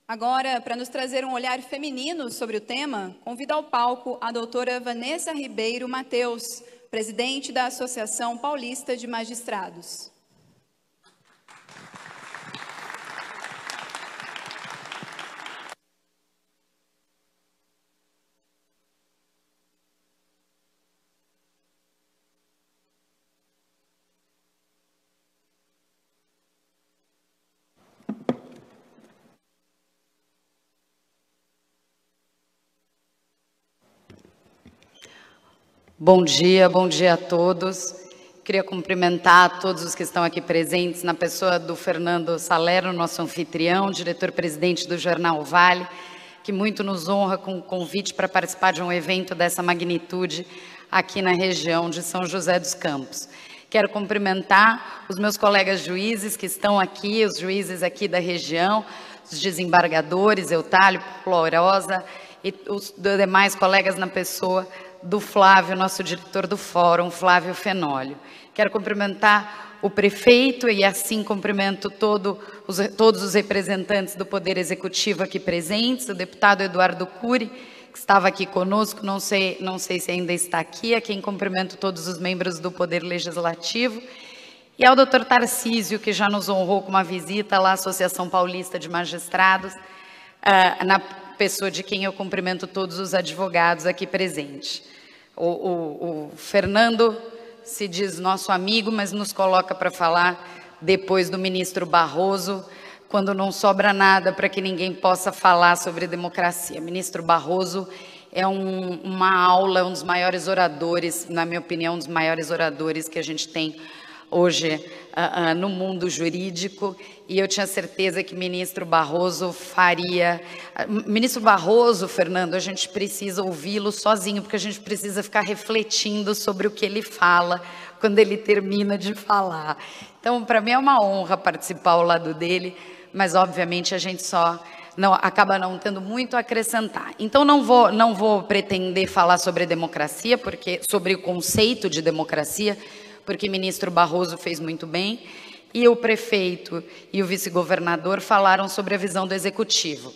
Agora, para nos trazer um olhar feminino sobre o tema, convido ao palco a doutora Vanessa Ribeiro Mateus, presidente da Associação Paulista de Magistrados. Bom dia a todos. Queria cumprimentar todos os que estão aqui presentes, na pessoa do Fernando Salero, nosso anfitrião, diretor-presidente do Jornal Vale, que muito nos honra com o convite para participar de um evento dessa magnitude aqui na região de São José dos Campos. Quero cumprimentar os meus colegas juízes que estão aqui, os juízes aqui da região, os desembargadores, Eutálio, Florosa e os demais colegas na pessoa do Flávio, nosso diretor do fórum, Flávio Fenólio. Quero cumprimentar o prefeito e assim cumprimento todos os representantes do Poder Executivo aqui presentes, o deputado Eduardo Cury, que estava aqui conosco, não sei se ainda está aqui, a quem cumprimento todos os membros do Poder Legislativo, e ao doutor Tarcísio, que já nos honrou com uma visita lá à Associação Paulista de Magistrados, na pessoa de quem eu cumprimento todos os advogados aqui presentes. O Fernando se diz nosso amigo, mas nos coloca para falar depois do ministro Barroso, quando não sobra nada para que ninguém possa falar sobre democracia. Ministro Barroso é uma aula, um dos maiores oradores, na minha opinião, um dos maiores oradores que a gente tem hoje no mundo jurídico, e eu tinha certeza que ministro Barroso faria... Ministro Barroso, Fernando, a gente precisa ouvi-lo sozinho, porque a gente precisa ficar refletindo sobre o que ele fala quando ele termina de falar. Então, para mim é uma honra participar ao lado dele, mas obviamente a gente acaba não tendo muito a acrescentar. Então não vou pretender falar sobre democracia, sobre o conceito de democracia, porque o ministro Barroso fez muito bem, e o prefeito e o vice-governador falaram sobre a visão do executivo.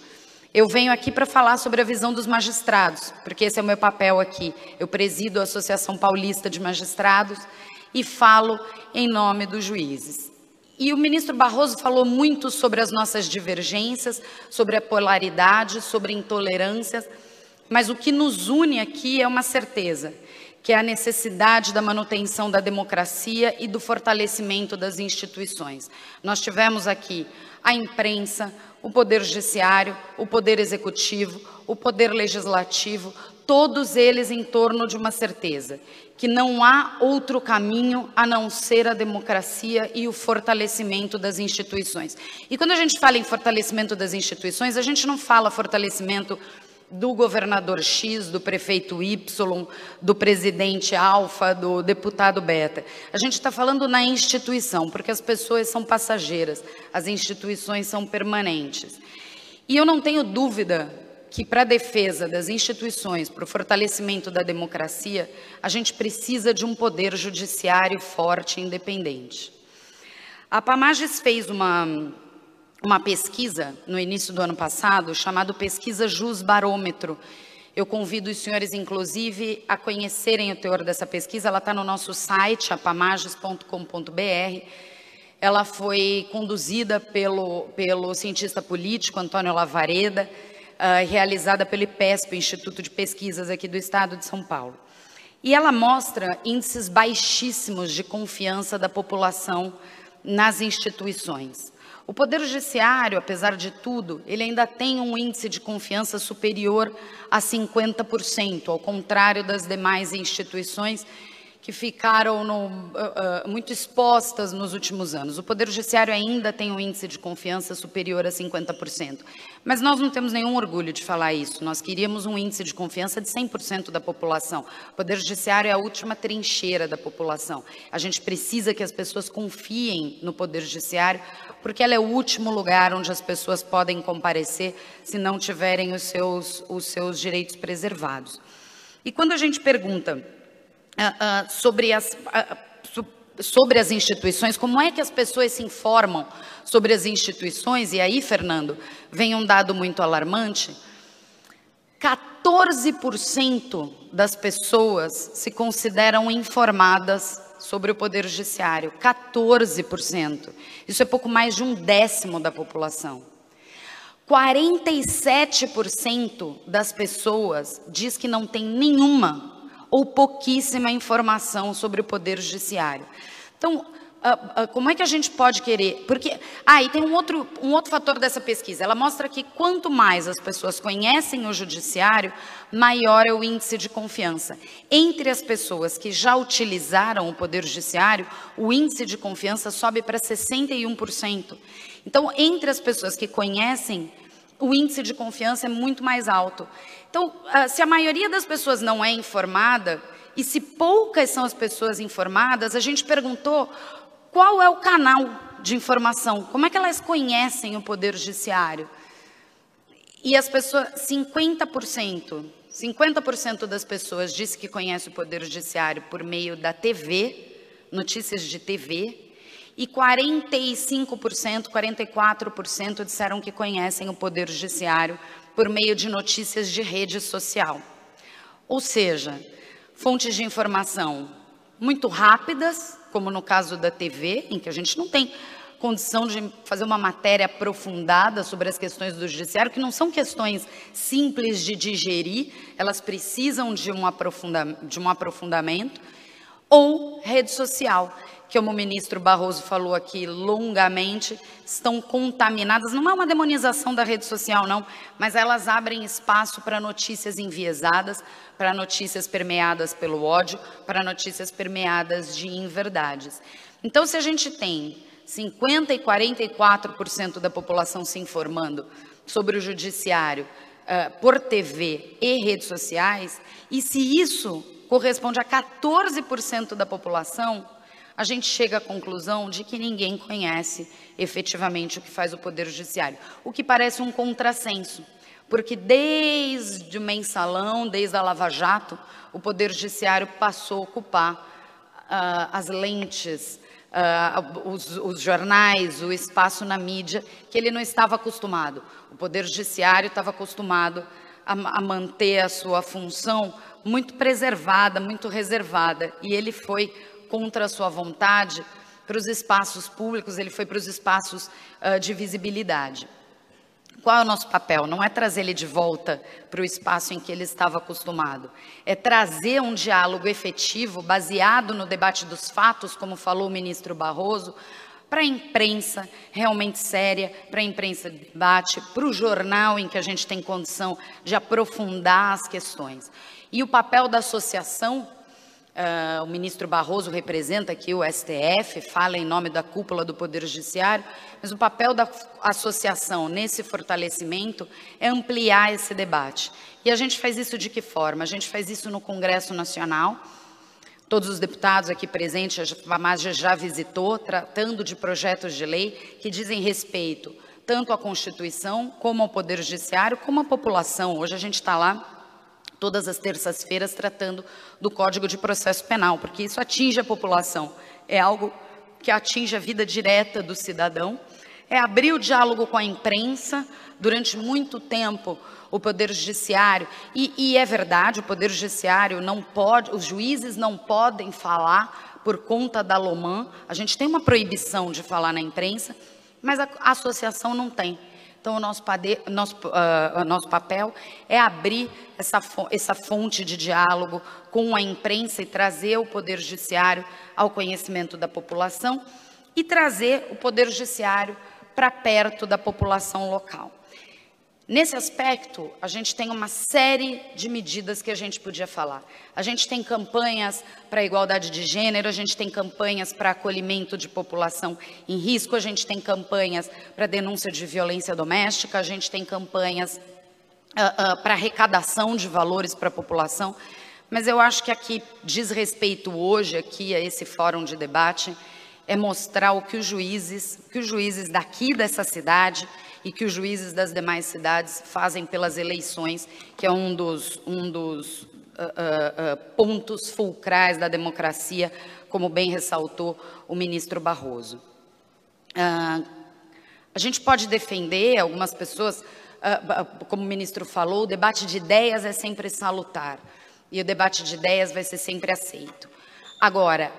Eu venho aqui para falar sobre a visão dos magistrados, porque esse é o meu papel aqui. Eu presido a Associação Paulista de Magistrados e falo em nome dos juízes. E o ministro Barroso falou muito sobre as nossas divergências, sobre a polaridade, sobre intolerâncias, mas o que nos une aqui é uma certeza, que é a necessidade da manutenção da democracia e do fortalecimento das instituições. Nós tivemos aqui a imprensa, o Poder Judiciário, o Poder Executivo, o Poder Legislativo, todos eles em torno de uma certeza, que não há outro caminho a não ser a democracia e o fortalecimento das instituições. E quando a gente fala em fortalecimento das instituições, a gente não fala fortalecimento do governador X, do prefeito Y, do presidente Alfa, do deputado Beta. A gente está falando na instituição, porque as pessoas são passageiras, as instituições são permanentes. E eu não tenho dúvida que para a defesa das instituições, para o fortalecimento da democracia, a gente precisa de um poder judiciário forte e independente. A Pamages fez uma pesquisa no início do ano passado, chamada Pesquisa Jus Barômetro. Eu convido os senhores, inclusive, a conhecerem o teor dessa pesquisa. Ela está no nosso site, apamages.com.br. Ela foi conduzida pelo cientista político Antônio Lavareda, realizada pelo IPESP, Instituto de Pesquisas aqui do Estado de São Paulo. E ela mostra índices baixíssimos de confiança da população nas instituições. O Poder Judiciário, apesar de tudo, ele ainda tem um índice de confiança superior a 50%, ao contrário das demais instituições que ficaram muito expostas nos últimos anos. O Poder Judiciário ainda tem um índice de confiança superior a 50%. Mas nós não temos nenhum orgulho de falar isso. Nós queríamos um índice de confiança de 100% da população. O Poder Judiciário é a última trincheira da população. A gente precisa que as pessoas confiem no Poder Judiciário, porque ela é o último lugar onde as pessoas podem comparecer se não tiverem os seus direitos preservados. E quando a gente pergunta sobre as instituições, como é que as pessoas se informam sobre as instituições, e aí, Fernando, vem um dado muito alarmante: 14% das pessoas se consideram informadas sobre o Poder Judiciário. 14%. Isso é pouco mais de 1/10 da população. 47% das pessoas diz que não tem nenhuma ou pouquíssima informação sobre o Poder Judiciário. Então, como é que a gente pode querer? Porque, e tem um outro fator dessa pesquisa. Ela mostra que quanto mais as pessoas conhecem o Judiciário, maior é o índice de confiança. Entre as pessoas que já utilizaram o Poder Judiciário, o índice de confiança sobe para 61%. Então, entre as pessoas que conhecem, o índice de confiança é muito mais alto. Então, se a maioria das pessoas não é informada, e se poucas são as pessoas informadas, a gente perguntou qual é o canal de informação, como é que elas conhecem o Poder Judiciário. E as pessoas, 50% das pessoas disse que conhece o Poder Judiciário por meio da TV, notícias de TV, e 45%, 44% disseram que conhecem o Poder Judiciário por meio de notícias de rede social. Ou seja, fontes de informação muito rápidas, como no caso da TV, em que a gente não tem condição de fazer uma matéria aprofundada sobre as questões do Judiciário, que não são questões simples de digerir, elas precisam de um aprofundamento, ou rede social, que, como o ministro Barroso falou aqui longamente, estão contaminadas. Não é uma demonização da rede social, não, mas elas abrem espaço para notícias enviesadas, para notícias permeadas pelo ódio, para notícias permeadas de inverdades. Então, se a gente tem 50% e 44% da população se informando sobre o Judiciário por TV e redes sociais, e se isso corresponde a 14% da população, a gente chega à conclusão de que ninguém conhece efetivamente o que faz o Poder Judiciário. O que parece um contrassenso, porque desde o Mensalão, desde a Lava Jato, o Poder Judiciário passou a ocupar as lentes, os jornais, o espaço na mídia, que ele não estava acostumado. O Poder Judiciário estava acostumado a manter a sua função muito preservada, muito reservada, e ele foi contra a sua vontade para os espaços públicos, ele foi para os espaços de visibilidade. Qual é o nosso papel? Não é trazer ele de volta para o espaço em que ele estava acostumado. É trazer um diálogo efetivo, baseado no debate dos fatos, como falou o ministro Barroso, para a imprensa realmente séria, para a imprensa de debate, para o jornal em que a gente tem condição de aprofundar as questões. E o papel da associação, o ministro Barroso representa aqui o STF, fala em nome da cúpula do Poder Judiciário, mas o papel da associação nesse fortalecimento é ampliar esse debate. E a gente faz isso de que forma? A gente faz isso no Congresso Nacional. Todos os deputados aqui presentes, a FAMAGE já visitou, tratando de projetos de lei que dizem respeito tanto à Constituição, como ao Poder Judiciário, como à população. Hoje a gente está lá todas as terças-feiras tratando do Código de Processo Penal, porque isso atinge a população, é algo que atinge a vida direta do cidadão, é abrir o diálogo com a imprensa. Durante muito tempo, o Poder Judiciário, e é verdade, o Poder Judiciário não pode, os juízes não podem falar por conta da LOMAN, a gente tem uma proibição de falar na imprensa, mas a associação não tem. Então, o nosso papel é abrir essa fonte de diálogo com a imprensa e trazer o Poder Judiciário ao conhecimento da população e trazer o Poder Judiciário para perto da população local. Nesse aspecto, a gente tem uma série de medidas que a gente podia falar. A gente tem campanhas para a igualdade de gênero, a gente tem campanhas para acolhimento de população em risco, a gente tem campanhas para denúncia de violência doméstica, a gente tem campanhas para arrecadação de valores para a população. Mas eu acho que aqui diz respeito hoje aqui a esse fórum de debate é mostrar o que os juízes daqui dessa cidade e que os juízes das demais cidades fazem pelas eleições, que é um dos pontos fulcrais da democracia como bem ressaltou o ministro Barroso. A gente pode defender, algumas pessoas, como o ministro falou, o debate de ideias é sempre salutar, e o debate de ideias vai ser sempre aceito. Agora,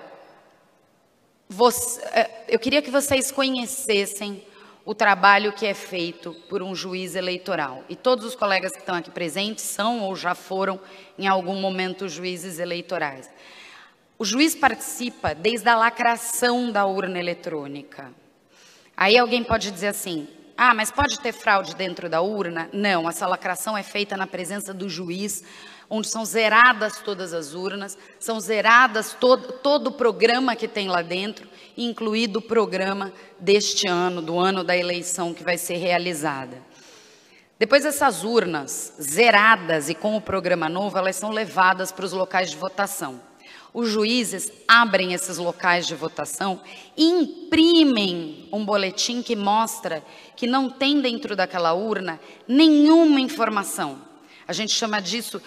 eu queria que vocês conhecessem o trabalho que é feito por um juiz eleitoral. E todos os colegas que estão aqui presentes são ou já foram, em algum momento, juízes eleitorais. O juiz participa desde a lacração da urna eletrônica. Aí alguém pode dizer assim, mas pode ter fraude dentro da urna? Não, essa lacração é feita na presença do juiz, onde são zeradas todas as urnas, são zeradas todo o programa que tem lá dentro, incluído o programa deste ano, do ano da eleição que vai ser realizada. Depois essas urnas zeradas e com o programa novo, elas são levadas para os locais de votação. Os juízes abrem esses locais de votação e imprimem um boletim que mostra que não tem dentro daquela urna nenhuma informação. A gente chama disso,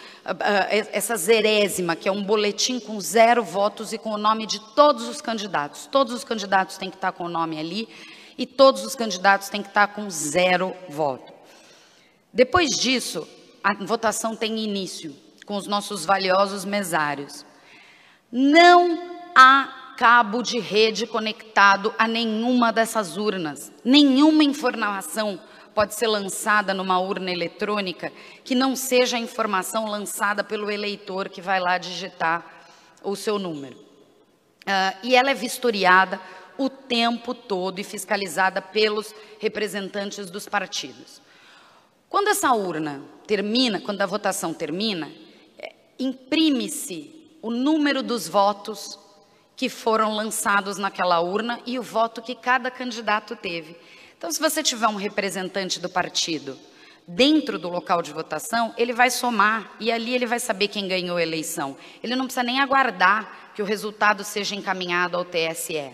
essa zerésima, que é um boletim com 0 votos e com o nome de todos os candidatos. Todos os candidatos têm que estar com o nome ali e todos os candidatos têm que estar com 0 voto. Depois disso, a votação tem início com os nossos valiosos mesários. Não há cabo de rede conectado a nenhuma dessas urnas. Nenhuma informação pode ser lançada numa urna eletrônica que não seja a informação lançada pelo eleitor que vai lá digitar o seu número. E ela é vistoriada o tempo todo e fiscalizada pelos representantes dos partidos. Quando essa urna termina, quando a votação termina, imprime-se o número dos votos que foram lançados naquela urna e o voto que cada candidato teve. Então, se você tiver um representante do partido dentro do local de votação, ele vai somar e ali ele vai saber quem ganhou a eleição. Ele não precisa nem aguardar que o resultado seja encaminhado ao TSE.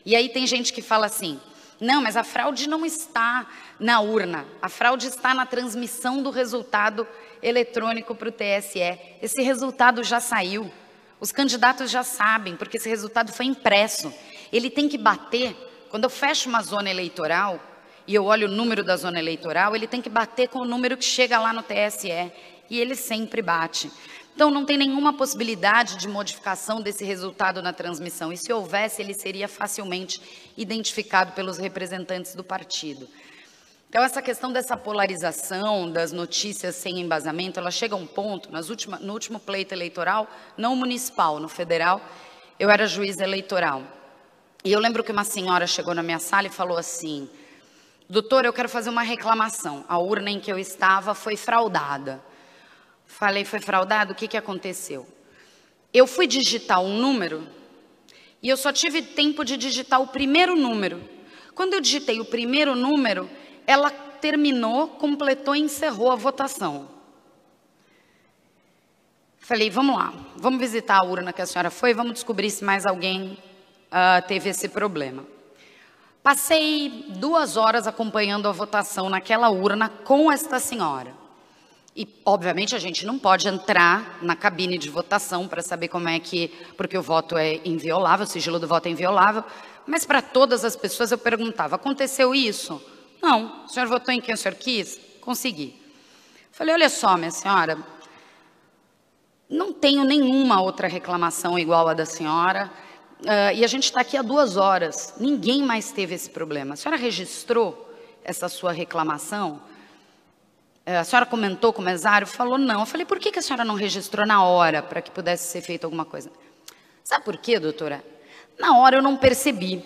E aí tem gente que fala assim, não, mas a fraude não está na urna, a fraude está na transmissão do resultado eletrônico para o TSE. Esse resultado já saiu, os candidatos já sabem, porque esse resultado foi impresso. Ele tem que bater. Quando eu fecho uma zona eleitoral e eu olho o número da zona eleitoral, ele tem que bater com o número que chega lá no TSE. E ele sempre bate. Então, não tem nenhuma possibilidade de modificação desse resultado na transmissão. E se houvesse, ele seria facilmente identificado pelos representantes do partido. Então, essa questão dessa polarização das notícias sem embasamento, ela chega a um ponto, no último pleito eleitoral, não municipal, no federal, eu era juiz eleitoral. E eu lembro que uma senhora chegou na minha sala e falou assim, doutor, eu quero fazer uma reclamação. A urna em que eu estava foi fraudada. Falei, foi fraudado? O que aconteceu? Eu fui digitar um número e eu só tive tempo de digitar o primeiro número. Quando eu digitei o primeiro número, ela terminou, completou e encerrou a votação. Falei, vamos lá, vamos visitar a urna que a senhora foi, vamos descobrir se mais alguém teve esse problema. Passei 2 horas acompanhando a votação naquela urna com esta senhora. E, obviamente, a gente não pode entrar na cabine de votação para saber como é que... Porque o voto é inviolável, o sigilo do voto é inviolável. Mas para todas as pessoas eu perguntava, aconteceu isso? Não. O senhor votou em quem o senhor quis? Consegui. Falei, olha só, minha senhora, não tenho nenhuma outra reclamação igual a da senhora. E a gente está aqui há 2 horas. Ninguém mais teve esse problema. A senhora registrou essa sua reclamação? A senhora comentou com o mesário? Falou, não. Eu falei, por que a senhora não registrou na hora para que pudesse ser feita alguma coisa? Sabe por quê, doutora? Na hora eu não percebi.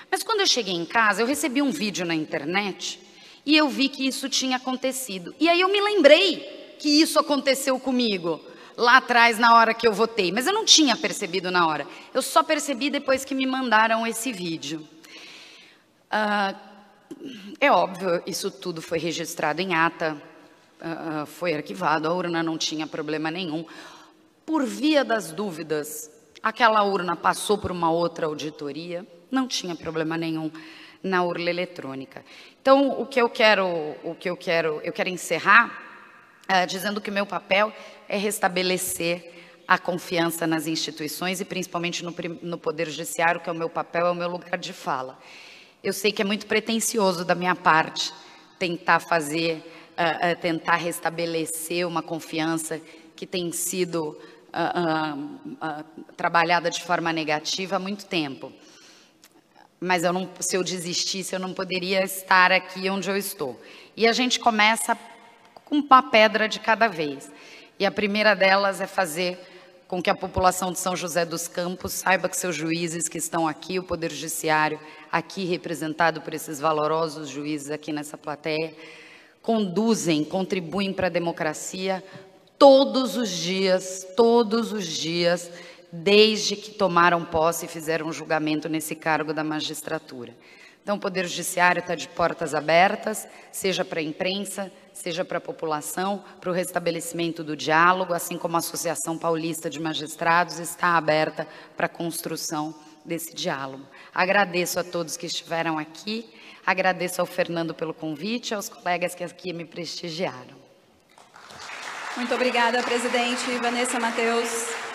Mas quando eu cheguei em casa, eu recebi um vídeo na internet e eu vi que isso tinha acontecido. E aí eu me lembrei que isso aconteceu comigo lá atrás, na hora que eu votei. Mas eu não tinha percebido na hora. Eu só percebi depois que me mandaram esse vídeo. É óbvio, isso tudo foi registrado em ata. Foi arquivado, a urna não tinha problema nenhum. Por via das dúvidas, aquela urna passou por uma outra auditoria, não tinha problema nenhum na urna eletrônica. Então, eu quero encerrar dizendo que o meu papel é restabelecer a confiança nas instituições e principalmente no Poder Judiciário, que é o meu papel, é o meu lugar de fala. Eu sei que é muito pretensioso da minha parte tentar tentar restabelecer uma confiança que tem sido trabalhada de forma negativa há muito tempo. Mas se eu desistisse, eu não poderia estar aqui onde eu estou. E a gente começa com uma pedra de cada vez. E a primeira delas é fazer com que a população de São José dos Campos saiba que seus juízes que estão aqui, o Poder Judiciário, aqui representado por esses valorosos juízes aqui nessa plateia, contribuem para a democracia todos os dias, desde que tomaram posse e fizeram um julgamento nesse cargo da magistratura. Então, o Poder Judiciário está de portas abertas, seja para a imprensa, seja para a população, para o restabelecimento do diálogo, assim como a Associação Paulista de Magistrados está aberta para a construção desse diálogo. Agradeço a todos que estiveram aqui, agradeço ao Fernando pelo convite e aos colegas que aqui me prestigiaram. Muito obrigada, presidente Vanessa Mateus.